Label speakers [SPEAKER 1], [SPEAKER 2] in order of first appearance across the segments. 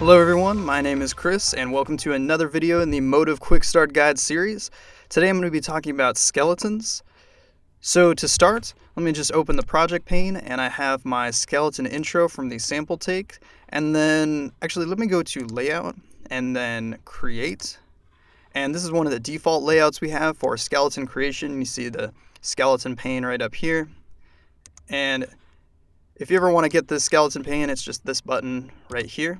[SPEAKER 1] Hello everyone, my name is Chris and welcome to another video in the Motive Quick Start Guide series. Today I'm going to be talking about skeletons. So to start, let me just open the project pane and I have my skeleton intro from the sample take. And then, actually let me go to layout and then create. And this is one of the default layouts we have for skeleton creation. You see the skeleton pane right up here. And if you ever want to get this skeleton pane, it's just this button right here.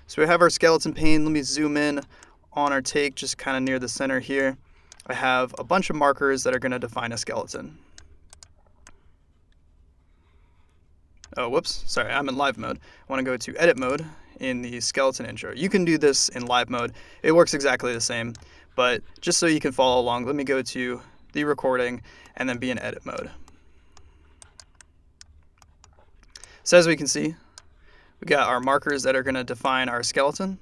[SPEAKER 1] So we have our skeleton pane. Let me zoom in on our take just kind of near the center here. I have a bunch of markers that are going to define a skeleton. Oh, whoops, sorry, I'm in live mode. I want to go to edit mode in the skeleton intro. You can do this in live mode. It works exactly the same, but just so you can follow along, let me go to the recording and then be in edit mode. So as we can see, we got our markers that are going to define our skeleton.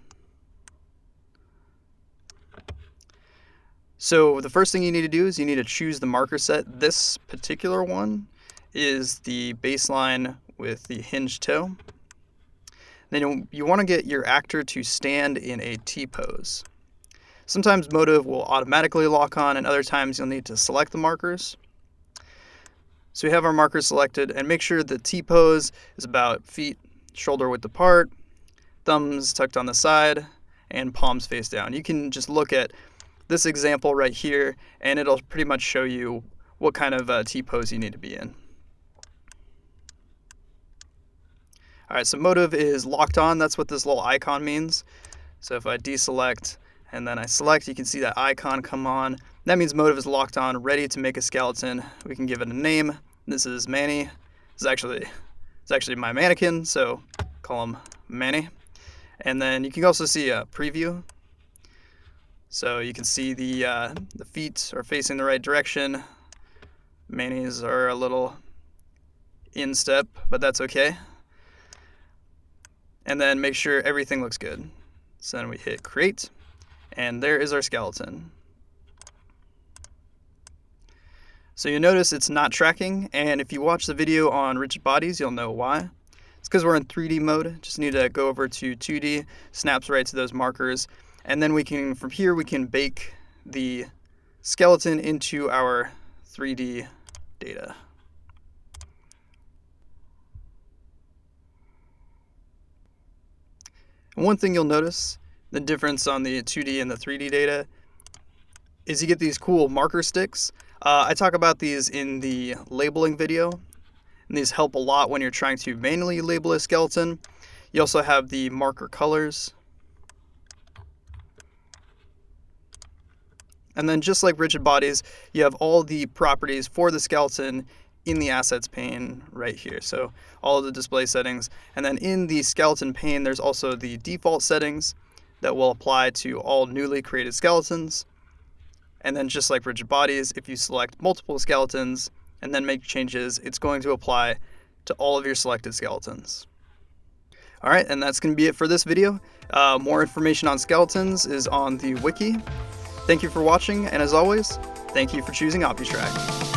[SPEAKER 1] So the first thing you need to do is you need to choose the marker set. This particular one is the baseline with the hinged toe. Then you want to get your actor to stand in a T-pose. Sometimes Motive will automatically lock on, and other times you'll need to select the markers. So we have our markers selected, and make sure the T-pose is about feet shoulder width apart, thumbs tucked on the side, and palms face down. You can just look at this example right here, and it'll pretty much show you what kind of T-pose you need to be in. Alright, so Motive is locked on. That's what this little icon means. So if I deselect and then I select, you can see that icon come on. That means Motive is locked on, ready to make a skeleton. We can give it a name. This is Manny. It's actually my mannequin, so call him Manny. And then you can also see a preview. So you can see the feet are facing the right direction. Manny's are a little in step, but that's okay. And then make sure everything looks good. So then we hit create, and there is our skeleton. So you notice it's not tracking, and if you watch the video on rigid bodies, you'll know why. It's because we're in 3D mode. Just need to go over to 2D, snaps right to those markers, and then from here we can bake the skeleton into our 3D data. And one thing you'll notice, the difference on the 2D and the 3D data, is you get these cool marker sticks. I talk about these in the labeling video, and these help a lot when you're trying to manually label a skeleton. You also have the marker colors. And then just like rigid bodies, you have all the properties for the skeleton in the assets pane right here. So all of the display settings. And then in the skeleton pane, there's also the default settings that will apply to all newly created skeletons. And then just like rigid bodies, if you select multiple skeletons and then make changes, it's going to apply to all of your selected skeletons. All right, and that's going to be it for this video. More information on skeletons is on the wiki. Thank you for watching, and as always, thank you for choosing OptiTrack.